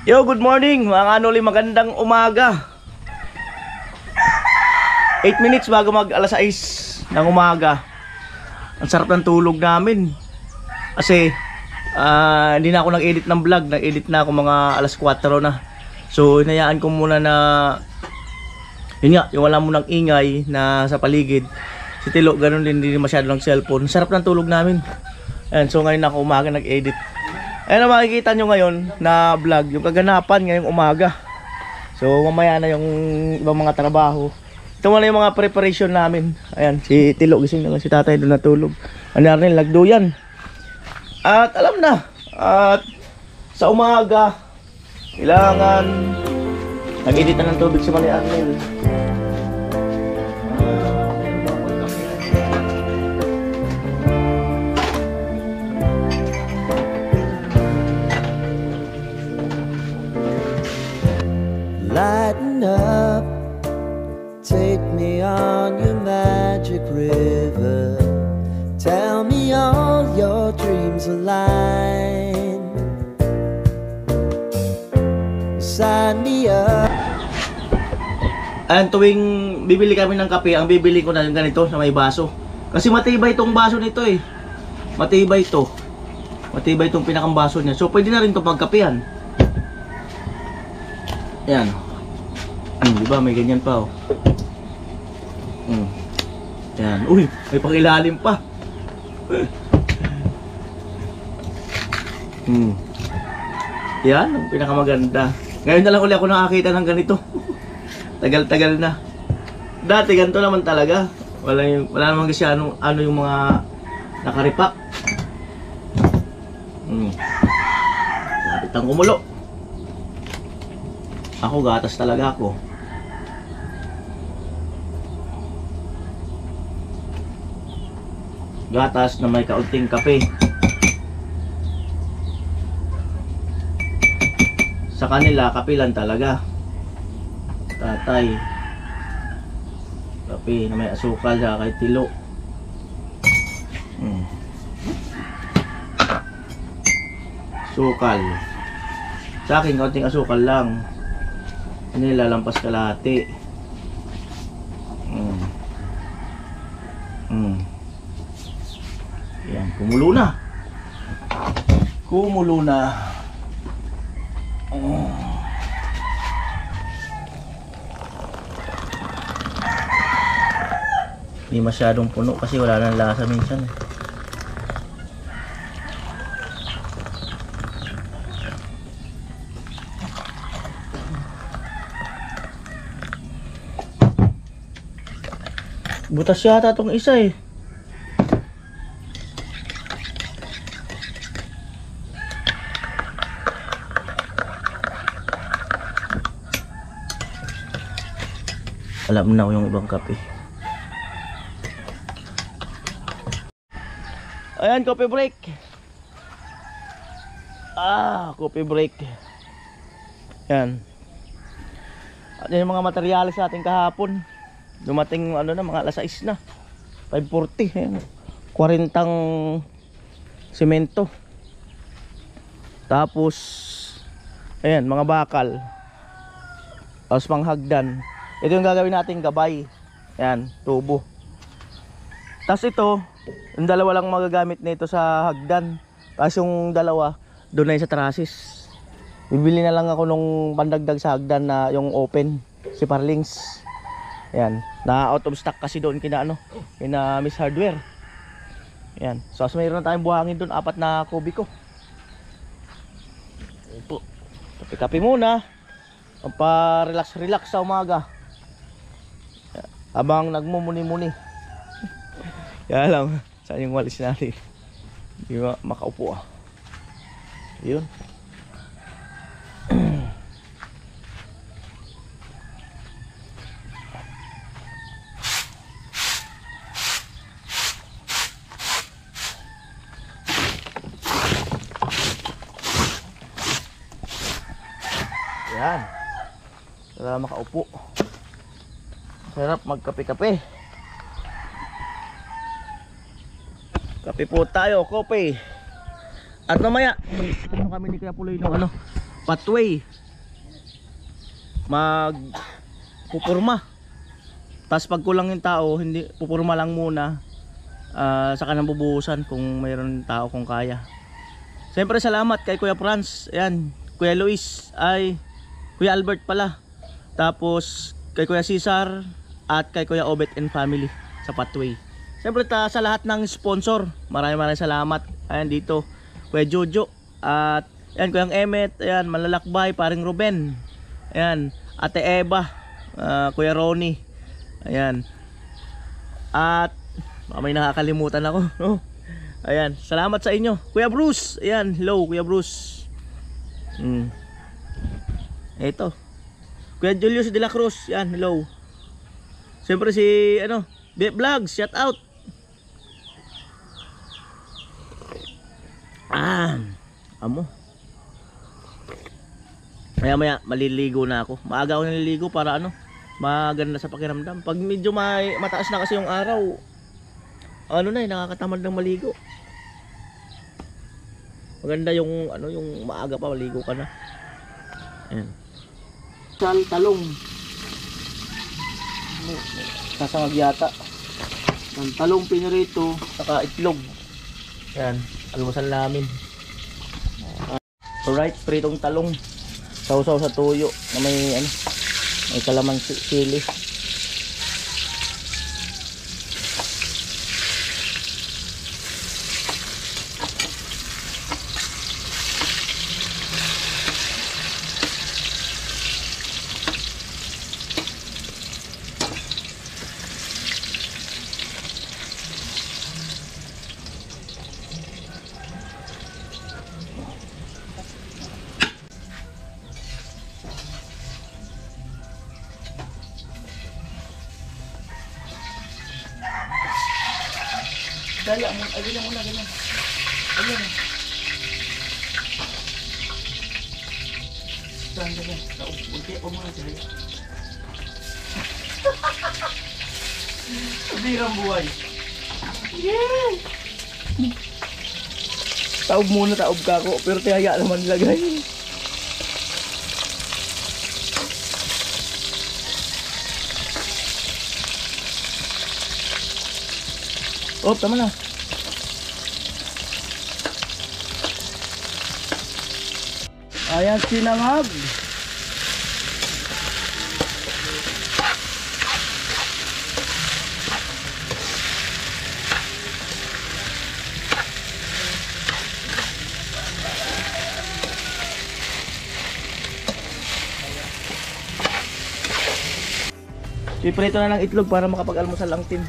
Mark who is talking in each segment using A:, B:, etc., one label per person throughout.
A: Yo, good morning mga kanoli, magandang umaga. 8 minutes bago mag alas 6 ng umaga. Ang sarap ng tulog namin. Kasi hindi na ako nag-edit ng vlog. Nag-edit na ako mga alas 4 na. So hinayaan ko muna na yun nga, yung wala munang ingay na sa paligid. Si Tilo, ganun din, hindi masyado ng cellphone. Sarap ng tulog namin. Ayan, so ngayon ako umaga nag-edit. Ayan ang makikita nyo ngayon na vlog, yung kaganapan ngayong umaga. So mamaya na yung ibang mga trabaho. Ito muna yung mga preparation namin. Ayan, si Tilo gising na, si tatay doon natulog. Ano rin, lagduyan. At alam na, at sa umaga, kailangan nag-edit na ng tubig si Mali Arnel.
B: Lighten up, take me on your magic river. Tell me all your dreams align. Sign me up.
A: Ayan, tuwing bibili kami ng kape, ang bibili ko na yung ganito na may baso. Kasi matibay itong baso nito eh. Matibay ito. Matibay itong pinakang baso niya. So pwede na rin itong pagkapehan. Ayan. Diba may ganyan pa oh. Ayan. Uy, may pangilalim pa. Yan, ang pinakamaganda. Ngayon na lang ulit ako nakakita ng ganito. Tagal-tagal na. Dati ganito naman talaga. Wala naman kasi ano yung mga nakaripak. Lapit ang kumulo. Ako gatas talaga ako. Gatas na may kaunting kape. Sa kanila kape lang talaga. Tatay kape na may asukal sa kay Tilo. Asukal. Sa akin kaunting asukal lang. Kanila lampas kalahati. Yan, kumulo na. Kumulo na. Hindi masyadong puno kasi wala nang lasa minsan. Butas yata itong isa eh. Alam na ko yung ibang kape. Ayan, coffee break. Coffee break. Yan. At yung mga materyales natin kahapon. Dumating ano na, mga alas 6 na. 5:40. Ayan. 40 semento. Tapos ayan, mga bakal. Tapos panghagdan. Ito yung gagawin natin gabay. Ayan, tubo. Tapos ito, yung dalawa lang magagamit nito sa hagdan. Tapos yung dalawa, doon na yung sa trusses. Bibili na lang ako nung pandagdag sa hagdan na yung open, si Parlings. Ayan, na out of stock kasi doon kina Miss Hardware. Ayan, so as mayroon na tayong buhangin doon, 4 na kubiko. Ito, kape-kape muna. Pampa-relax sa umaga. Habang nagmumuni-muni. Kaya lang, saan yung walis natin? Hindi makaupo ah. Yun. Yan. Para makaupo. Sarap magkape-kape. Kape po tayo, kope. At mamaya, ano kami ni Kuya Puloy ng pathway. Pupurma. Tapos pag kulang yung tao, hindi pupurma lang muna. Saka nang bubuhusan kung mayroon tao kung kaya. Siyempre salamat kay Kuya Franz. Ayan, Kuya Luis, Kuya Albert pala. Tapos kay Kuya Cesar at kay Kuya Obet and family sa pathway. Siyempre sa lahat ng sponsor, maraming salamat. Ayan dito, Kuya Jojo at ayan Kuya Emmet, ayan Malalakbay, paring Ruben. Ayan, Ate Eva, Kuya Ronnie. Ayan. At may nakakalimutan ako, no? Ayan, salamat sa inyo. Kuya Bruce, ayan, hello Kuya Bruce. Ito. Kuya Julius de la Cruz, ayan, hello. Siyempre si Bep Vlogs, shout out. Amo. Maya maliligo na ako. Maaga ako naliligo para maganda sa pakiramdam. Pag medyo mataas na kasi yung araw, nakakatamad ng maligo. Maganda yung yung maaga pa maligo ka na. Ayan. Talong. Sasangag yata. Ng talong pinirito saka itlog. Ayan, almusal namin. Alright, pritong talong. Sausaw sa tuyo na may kalamansi, sili. Dali mo, ganyan muna, ganyan. Ganyan. Ganyan. Unti ako muna dali. Sabirang buhay. Yeah! Taob muna, taob ka ako. Pero tihaya naman lagay. Oh, tama na. Ayan, sinangag. Piprito na ng itlog para makapag-almusal ang team.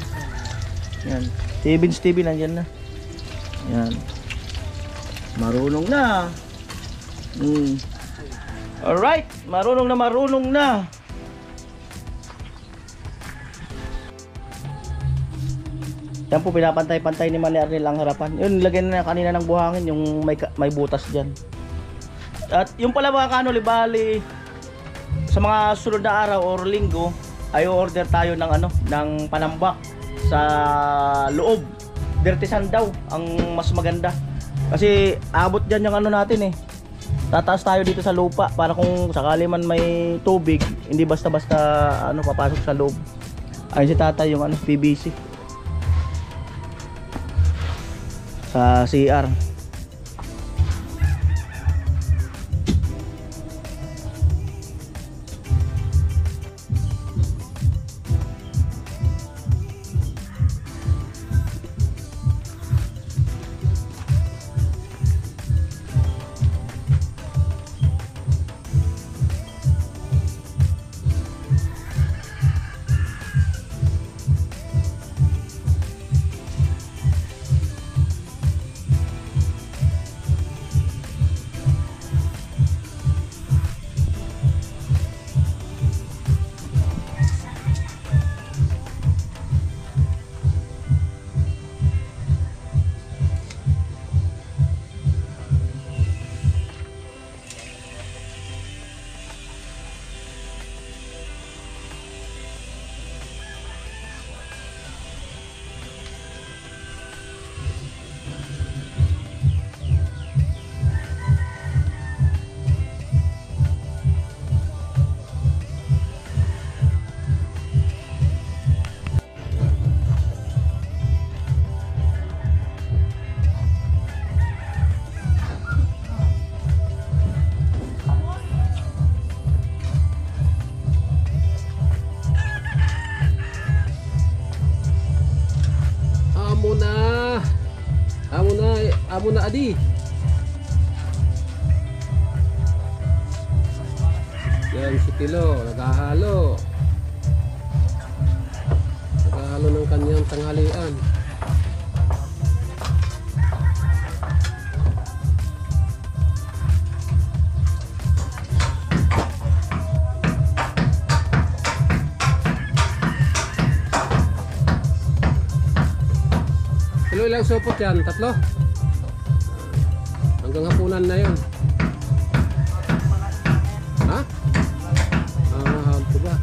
A: Yan. Si Vince TV nandyan na. Yan. Marunong na. Alright. Marunong na. Yan po pinapantay-pantay ni Mali Arnel ang harapan. Yun, lagyan na kanina ng buhangin yung may butas dyan. At yung pala mga kanoli, sa mga sunod na araw or linggo ay order tayo ng ng panambak sa loob. Dirty sand daw ang mas maganda. Kasi abot dyan yung natin eh. Tataas tayo dito sa lupa para kung sakali man may tubig, hindi basta-basta papasok sa loob. Ayun si tatay yung PVC sa CR.
C: mo na adi. Yan si Tilo, naghahalo. Naghahalo ng kanyang tanghalian. Tilo, ilang supot yan? 3? Hanggang hapunan na yun. Ha? Hampo ba?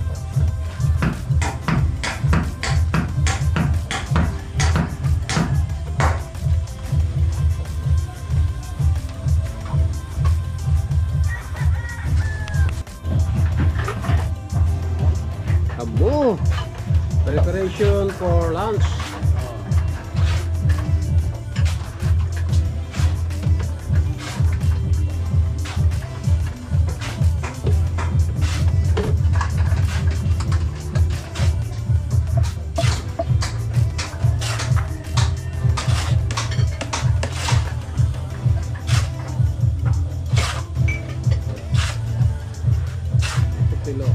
C: Amo! Preparation for lunch. Tilo.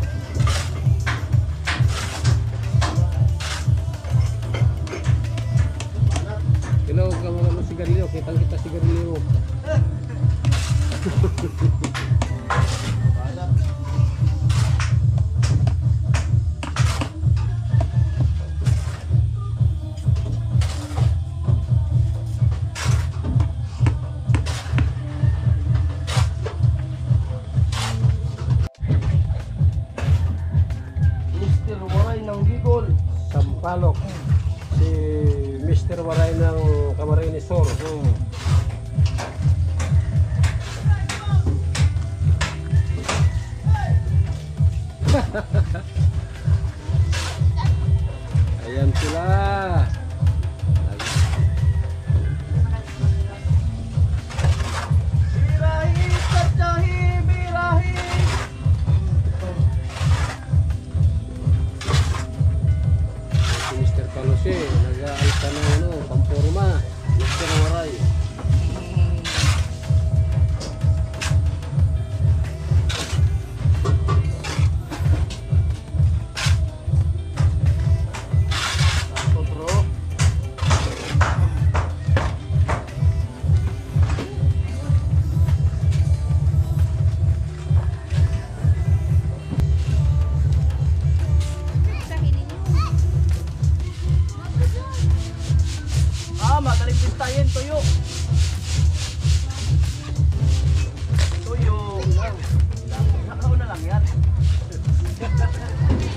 C: Tilo, huwag ka mga sigarilyo. Kitang kita sigarilyo mo.
A: Mr. Waray ng Bicol.
C: Sampalok. Si Mr. Waray ng Camarines Sur. Ayan sila.
A: Birahi, tatyahi, birahi.
C: Si Mr. Palose, nag-aalta ng pampurma. Mr. Waray.
A: Ako bro. Magaling pistahin, tuyo. Tuyo lang. Nakaon na lang yan.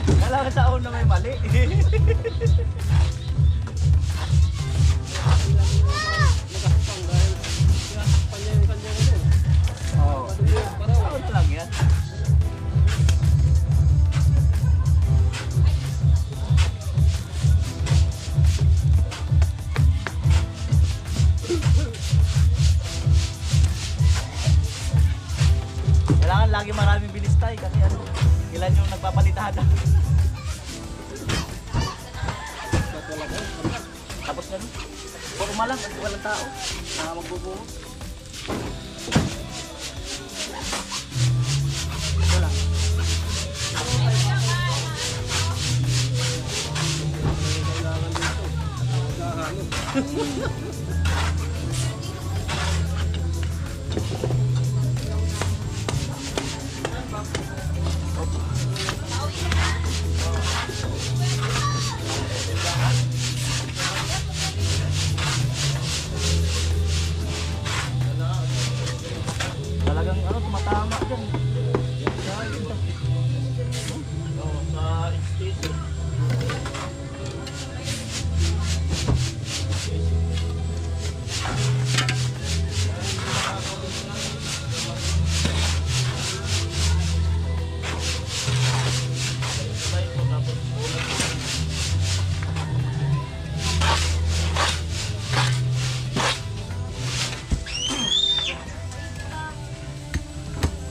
A: Kailangan taon na may mali. Oh, taon na lang yan. Kailangan lagi maraming bilistay kasi ano, ilan yung nagpapalitada. Tapos na nun. Purma lang kasi walang tao na magbubungot. Wala. Talagang ano, tumatama dyan. Sa station.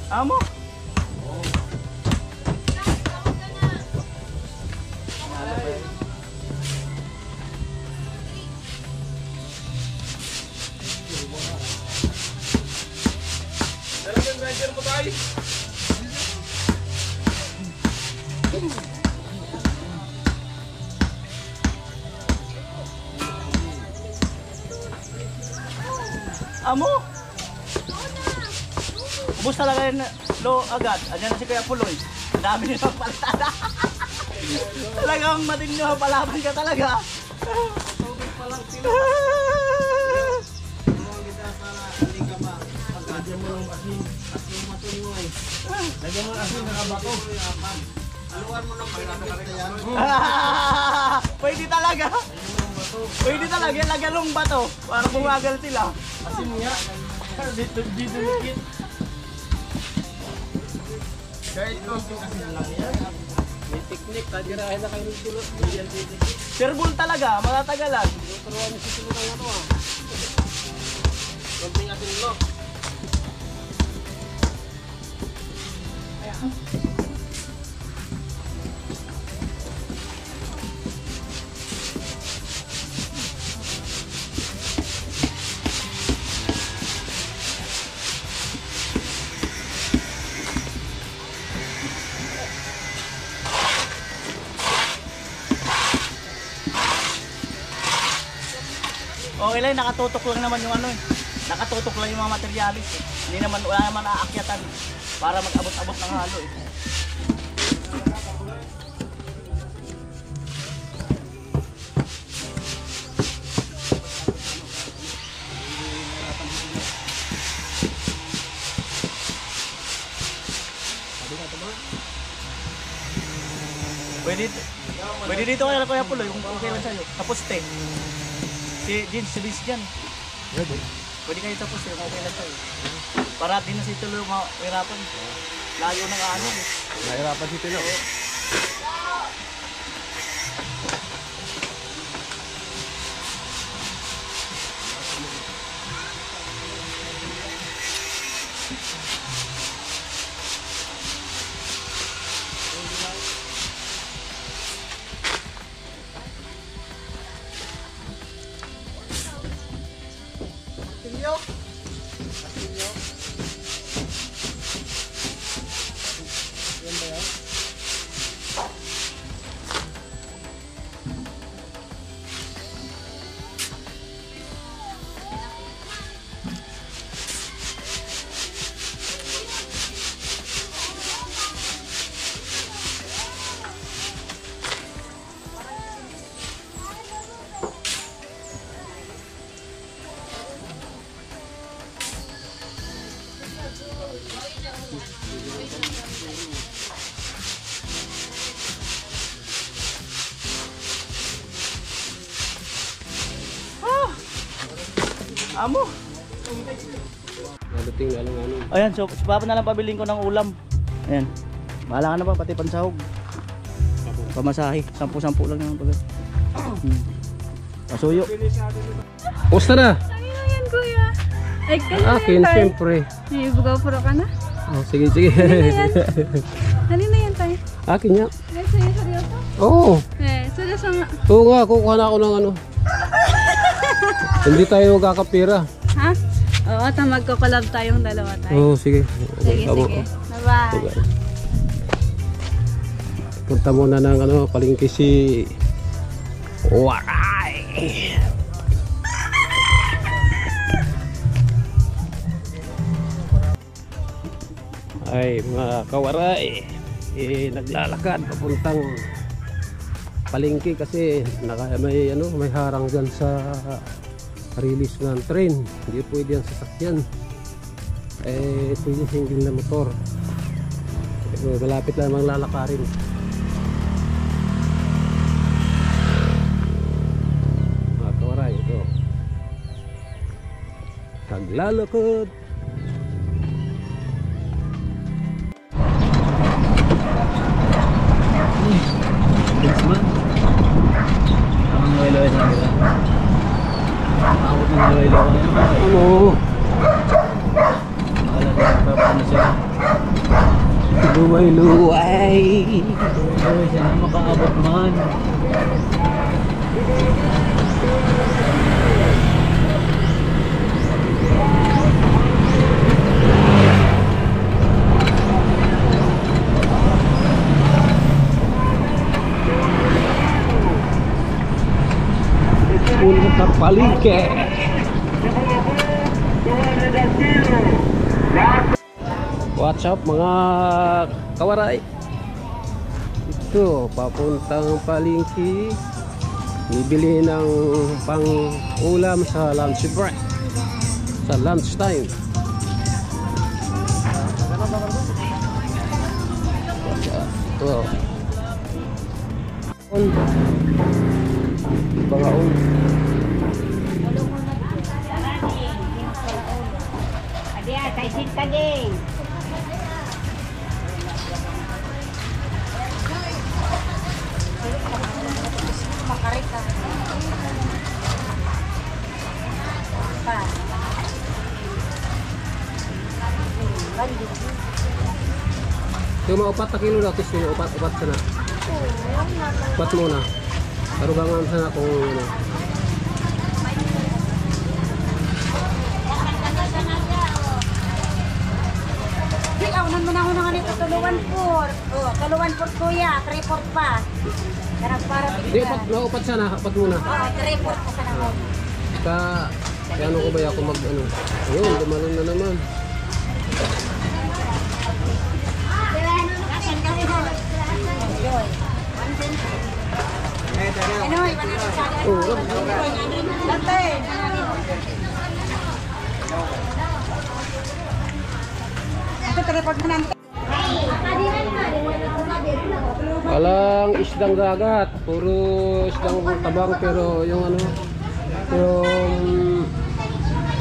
A: Amo? Amo? Ubus talaga yun lo agad. Andiyan na si Kuya Puloy. Ang dami nilang palitada. Talagang matinyo palaban ka talaga.
C: Tubig pa lang sila. Lagyan mo ng asin. At yung matuloy. Lagyan mo ng asin na kabato. Aluan mo ng pagkakita yan.
A: Pwede talaga. Pwede talaga. Lagyan ng bato. Para bumagal sila.
C: Asin niya. Dito dikit. Kahit konting asin lang yan. May technique. Kagirahin na kayo ng tulot. Yan dikit.
A: Sirbol talaga. Matatagalan.
C: Turuan mo si tulot ng ano ah. Konting asin lo.
A: Okay lang, nakatutok lang naman yung ano eh. Nakatutok lang yung mga materialis eh. Hindi naman, wala naman aakyatan para mag-abot-abot ng halo eh. Pwede dito kaya Kuya Puloy kung okay lang sa'yo. Tapos te. Si Vince dyan. Pwede kayo tapos kung okay lang sa'yo. Para din na si Tulo mahirapan. Layo ng ano eh.
C: Nahirapan si Tulo.
A: Amo.
C: Nadating na lang ano.
A: Ayan, so papa na lang pabiling ko ng ulam. Ayan. Bahala ka na ba pati pansahog. Pamasahe, 10-10 lang naman pala. Pasuyo.
C: Pusta na?
D: Kanino yan, kuya? Ay, kanino
C: Akin,
D: yan, tay?
C: siyempre.
D: Ay, bugaw-puro ka na?
C: Oh, sige, sige.
D: Kanino yan? Kanino yan, tay?
C: Akin niya.
D: Ay, sa'yo, seryoso?
C: Oo.
D: Seryoso nga.
C: Oo nga, kukuha na ako ng ano. Hindi tayo magkakapira.
D: Ha? Oo, magkakolab tayong dalawa, tay.
C: Oo, sige.
D: Sige,
C: Tama.
D: sige. Bye-bye.
C: Okay. Punta muna ng ano, palengke si Waray. Ay, mga kawaray, naglalakad papuntang palengke kasi may harang dyan sa release ng train. Hindi pwede yan sasakyan. Ito yung single na motor. Malapit lang lalakarin. Mga kawaray, ito naglalakad. Ano? Luway-luway.
A: Sana makaabot man.
C: palengke. What's up mga kawaray? Ito, papuntang palengke. Bibili ng pang ulam sa lunch break. Sa lunch time. Ito. Bangaon.
E: Adia, kaisit ka din. Makarita. Pa.
C: Yung mga 4 na kilo na, tis yun, upat sana. Upat muna. Tarugangan sana kung ano.
E: Kaunan mo na ako ng ganito, tuluan por. Oh, tuluan por kuya, 3-4 pa. Karang para
C: Di, upat sana, upat muna.
E: Oh, 3-4 pa sana ako.
C: Ano ko ba ako mag ano? Ayun, dumalon na naman. Oh, walang isdang dagat, puro isdang tabang, pero yung ano, yung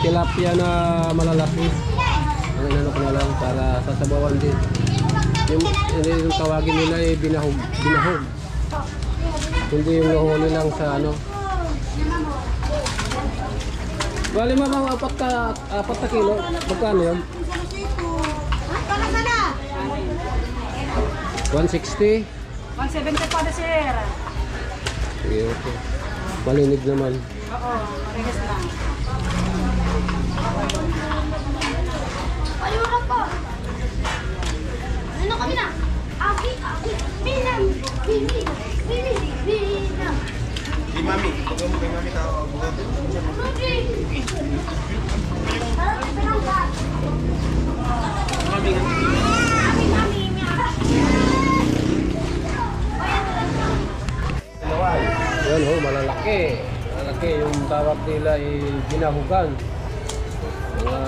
C: tilapia na malalaki. Ang ano ko na lang para sasabawan din. Yung tawagin nila ay binahog. Hindi yung nahuli lang sa ano. Bali mga 4 na kilo. Magkano yun? 160?
E: 170 pa na sir.
C: Sige, okay. Malinig naman.
E: Oo, parehes lang.
F: Ayun po. Ano kami na? Aki, binang, binang.
A: Si Mami, huwag mo kay Mami tao.
C: Yan ho, malalaki. Malalaki yung tawag nila ay binahugan. Mga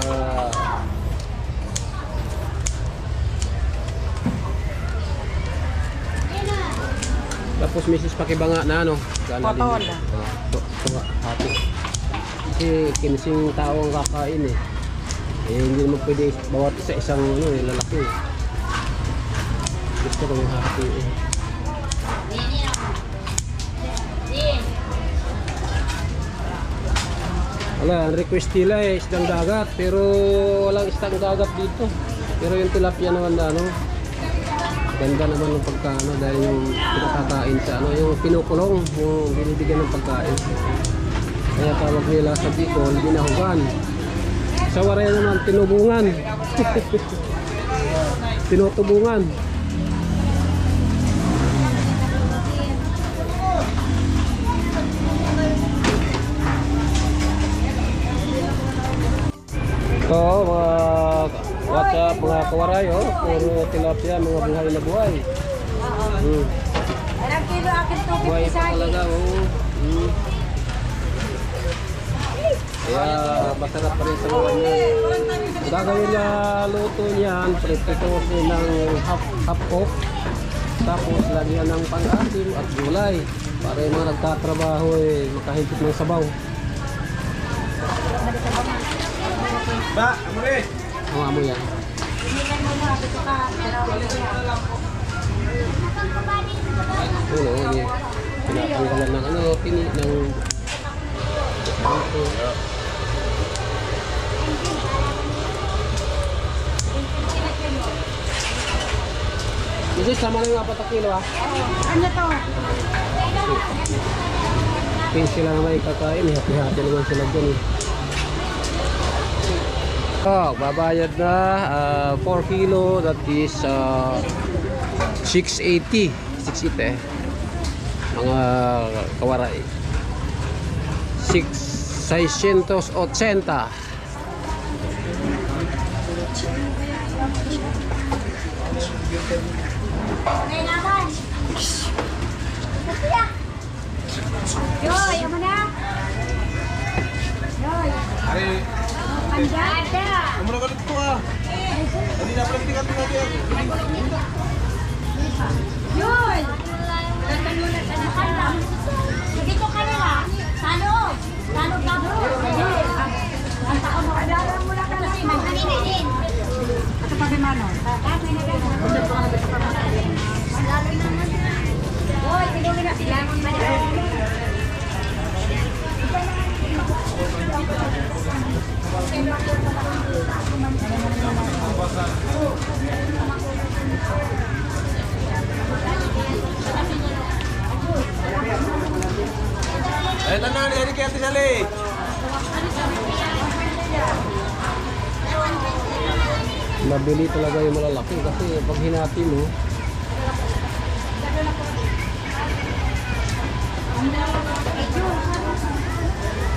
C: tapos misis pakibanga na ano?
E: Potol.
C: Hati. Kasi kinsing tao ang kakain eh. Hindi naman pwede bawat sa isang ano eh, lalaki. Gusto ko yung hati eh. Wala, ang request nila eh, isdang dagat. Pero walang isdang dagat dito. Pero yung tilapia naman na ano, ganda naman ng pagkaano dahil yung pinakakain sa ano, yung pinukulong, yung binibigyan ng pagkain. Kaya tawag nila sa Bicol, binahugan. Sa Waray naman, tinubungan. Tinutubungan. So, what's up mga kawaray, oh? Puro tilapia, mga buhay na buhay.
E: Ilang kilo akin
C: Buhay
E: 250
C: pa
E: sa
C: talaga, oh. Kaya masarap pa rin sa mga niyan. Gagawin na luto niyan, prepare ng half cook. Tapos lagyan ng pang-asim at gulay. Para yung mga nagtatrabaho eh, makahigit ng sabaw.
A: Ba, amore.
C: Ang amo yan.
E: Pinilan mo na, dito ka.
C: Ano, hindi. Pinatanggalan ng ano, ng Kasi sama lang yung 4 kilo ah.
E: Ano to?
C: 15 lang naman yung kakain, hati-hati naman sila dyan eh. Oh, babayad na 4 kilo, that is 680 mga kawaray. 6 680.
E: May naman. Yoy, ano na? Yoy. Pandada.
G: Muna galit ko ah. Hindi na pala tikat mo natin.
E: Yoy. Gatan mo na sa dito ka nila. Sa loob. Sa loob ka bro. Ang taon mo. Adaran mo na ka na. Kanina din. At pa di mano. Kami na gano'n. Hoy, tinulungan na sila.
G: Eh, tanan, yan kaya tisali.
C: Mabili talaga yung malalaki kasi pag hinati mo,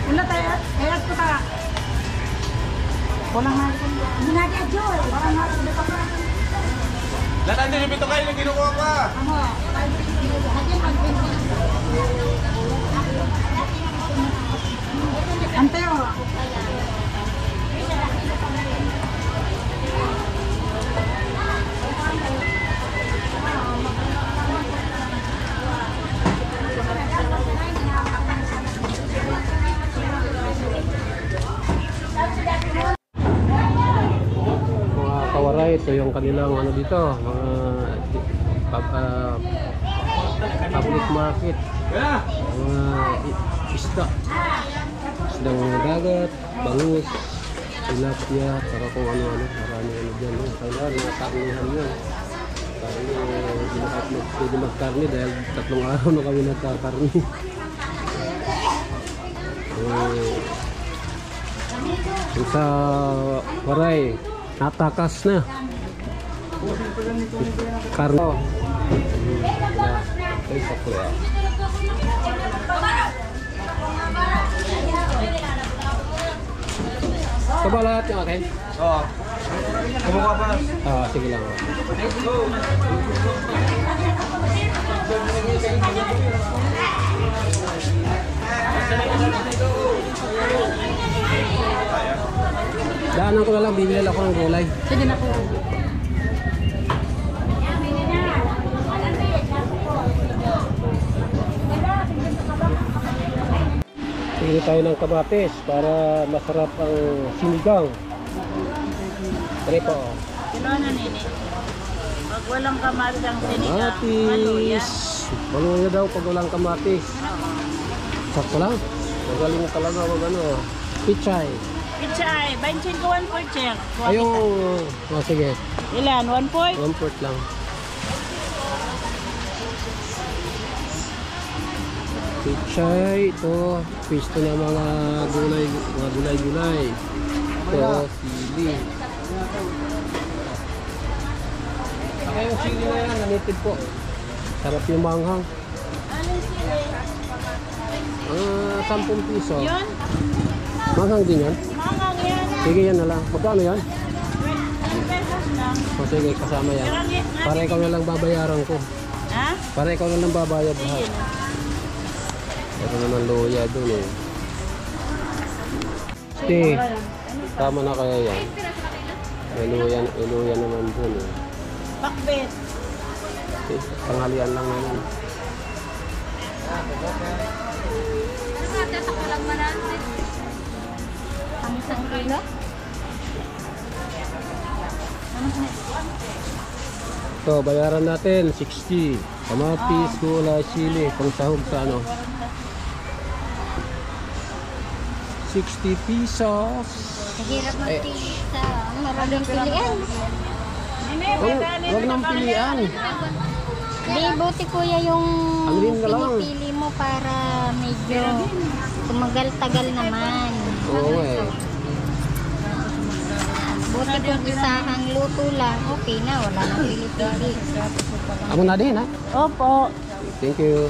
E: Wala tayo. Hayat ko ka. Walang nga. Hindi nga kaya Joy. Walang nga.
G: Latan din, ipito kayo ng kinukuha pa.
E: Amo. Anteo.
C: mga kawaray, ito yung kanilang ano dito, mga public market, mga isda, isdang dagat, bangus, tilapia, para kung ano-ano, marami ano dyan. Kailangan mga karnihan yun. Karni, hindi na kahit pwede magkarni dahil 3 araw na kami nagkakarni. Yung sa waray, natakas na. Karno. Ay, sakto yan. Ito ba lahat yung akin?
G: Oo. Kumuha pa.
C: Sige lang. Daanan ko na lang, bibili ako ng gulay.
E: Sige na po.
C: Pili tayo ng kamatis para masarap ang sinigang. Ano po?
D: Kilo na nini. Pag walang kamatis ang sinigang,
C: Kamatis. Maluya daw pag walang kamatis. Sakto lang. Magaling talaga wag ano. Pichay.
D: Pichay, 25 1 check.
C: Ayong, sige.
D: Ilan? 1 point?
C: 1 quart lang. Pichay, ito. Pisto na mga gulay. Ito, sili. Saka yung sili na yan, nanitid po. Sarap yung manghang.
D: Anong sili?
C: 10 piso.
D: Yun?
C: Manghang din yan?
D: Mangang yan.
C: Sige, yan na lang. Magkano yan?
D: 20 pesos lang.
C: O sige, kasama yan. Para ikaw na lang babayaran ko.
D: Ha?
C: Para ikaw na lang babayad lahat. Ito naman luya dun eh. Stay. Tama na kaya yan. May luya naman dun eh.
D: Bakbet.
C: Okay, tanghalian lang naman.
D: Ang isang kilo?
C: So, bayaran natin 60. Kamatis, gulay, sili, pangsahog sa ano. 60 pesos.
F: Hirap magpili sa maraming pilihan.
C: Huwag nang pilian.
F: Di, buti kuya yung
C: Alin na lang.
F: pinipili mo para medyo tumagal-tagal naman.
C: Oo eh.
F: Buti kung isahang luto lang, okay na, wala nang pili-pili.
C: Ako na din ha.
D: Opo.
C: Thank you.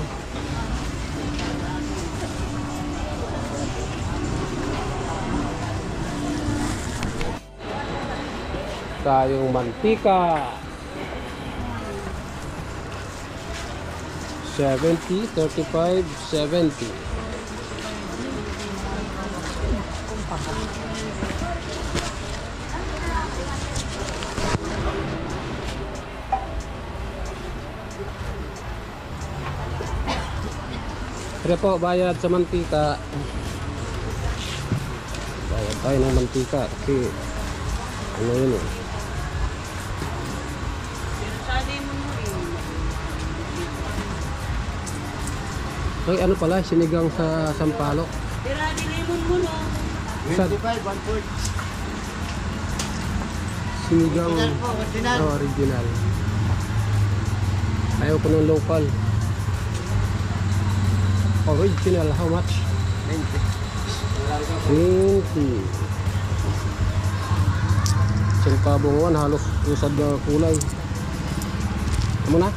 C: tayong mantika. 70, 35, 70. Pero po, bayad sa mantika. Bayad tayo ng mantika kasi ano yun eh. Ay, ano pala, sinigang sa Sampaloc.
D: Tira, dilimon mo no.
C: Sa
G: 25, 1/4.
C: sinigang
G: Original.
C: oh, original. Ayaw ko ng local. Original, how much? 20. Isang pabongan, halos usad na kulay. Amo na?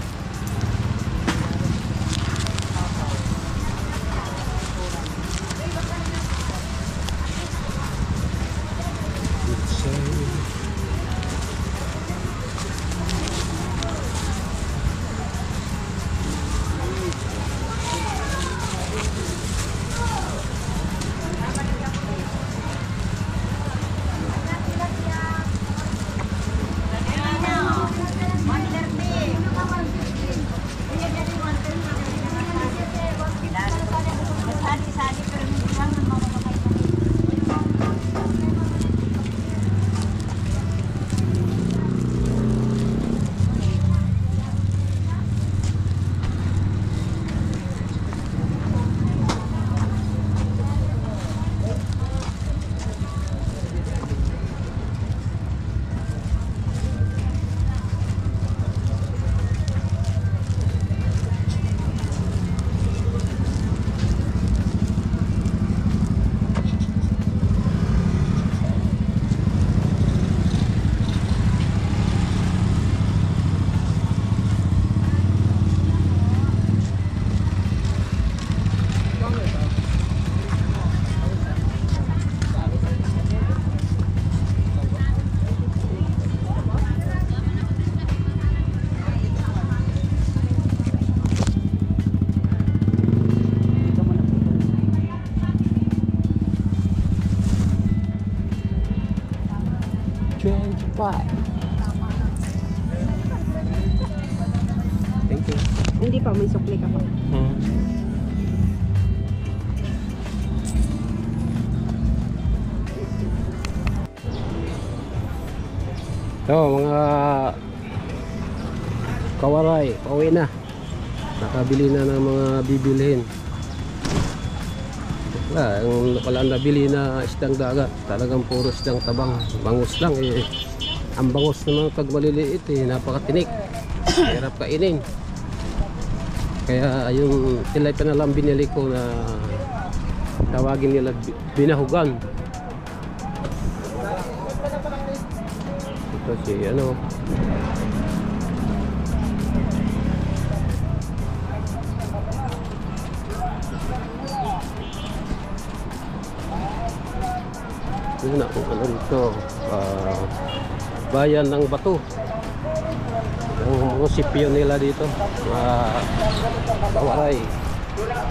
C: Thank you.
H: Hindi pa, may sukli ka pa.
C: Mga kawaray, pauwi na. Nakabili na ng mga bibilhin. Wala nabili na isdang dagat. Talagang puro isdang tabang. Bangus lang eh. Ang bangus ng mga pagmaliliit eh, napakatinik. Hirap kainin. Kaya yung tilapia na lang binili ko na tawagin nila binahugan. Ito si ano. Yun na kung ano rito. Bayan ng Bato. Ang munisipyo nila dito. Kawaray.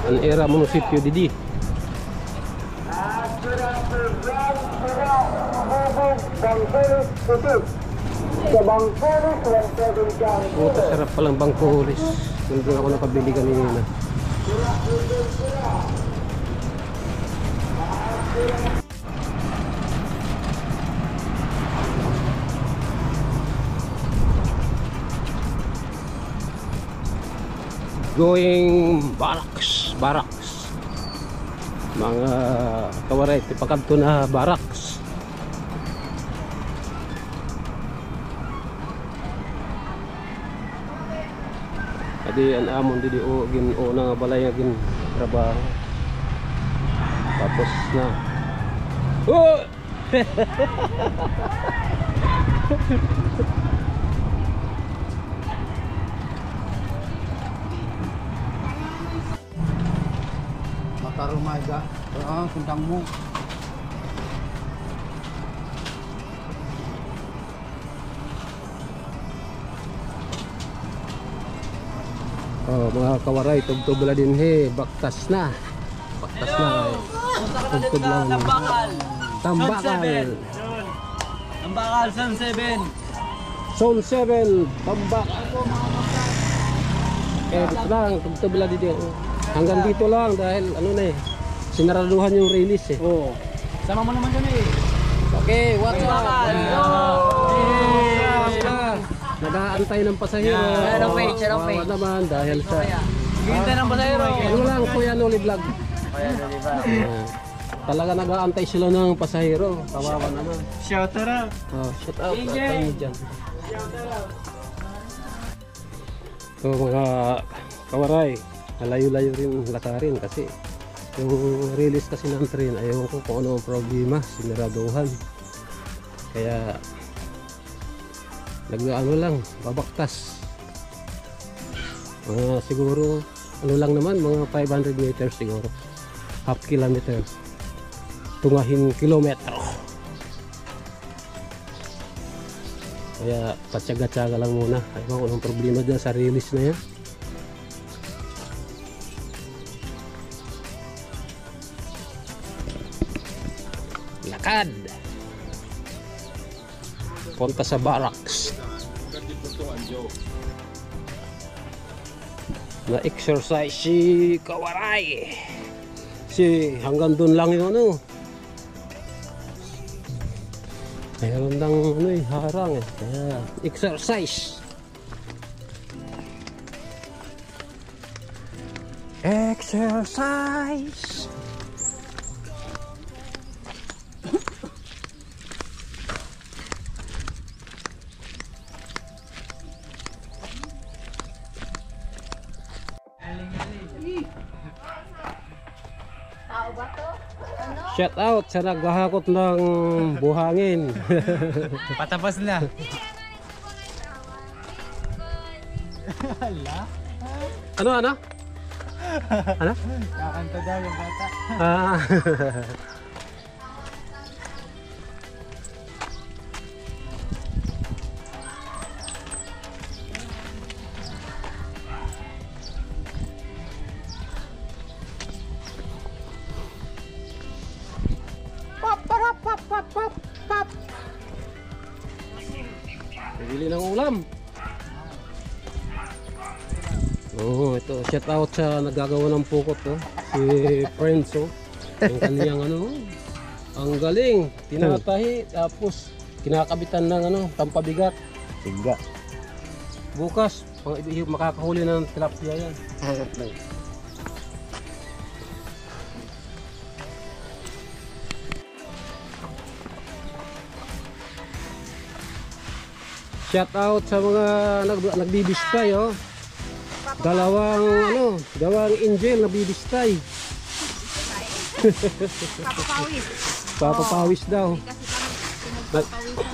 C: Ang era munisipyo didi. Puta, sarap palang bangkulis. Nandun ako nakabili kanina. Going barracks. Mga kawaray, tipakadto na barracks. Adi an amon didi o gin o na balay gin trabaho. Tapos na. Oh!
G: Matarumaga. Kundang mo.
C: Oh, mga kawaray, tugtog na din he, baktas na. Baktas na. Tugtog lang.
G: Tambakal.
C: Tambakal.
G: Tambakal, San 7.
C: Zone 7, Tambak. Dito lang, tugtog na din. Hanggang dito lang dahil ano na eh, sinaraduhan yung release eh.
G: Oo. Sama mo naman kami.
C: Okay, what's up?
G: Tambakal.
C: Nag-aantay ng pasahero.
G: Anong page? Anong page?
C: Kawawa naman dahil sa...
G: Hintay ng pasahero.
C: Ano lang, Kuya Noli Vlog. Talaga nag-aantay sila ng pasahero. Kawawa naman.
G: Shout out.
C: Oh, shout out. Kami dyan. So mga kawaray, malayo-layo rin lakarin kasi yung release kasi ng train, ayaw ko kung ano ang problema, siniraduhan. Kaya nag-ano lang, babaktas. Mga siguro, ano lang naman, mga 500 meters siguro. Half kilometer. Tungahin kilometro. Kaya patsaga-tsaga lang muna. Ayaw ko ng problema dyan sa release na yan. Lakad! Punta sa barracks. Na-exercise si Kawaray. Hanggang doon lang yung ano. Mayroon lang ano eh, harang eh. Kaya exercise. Exercise. Shout out sa naghahakot ng buhangin.
G: Patapos na.
C: Ano? Ano?
G: Kakanta daw yung bata.
C: Ah. Bili ng ulam. Oh, ito shout out sa nagagawa ng pukot oh. Si Friends oh. Yung kaniyang ano, ang galing. Tinatahi tapos kinakabitan ng ano, tampabigat. Tiga. Bukas makakahuli ng tilapia yan. Shout out sa mga nagbibistay oh. Dalawang angel nagbibistay.
F: Papapawis.
C: Papapawis daw.
F: Kasi kami pinagpapawisan.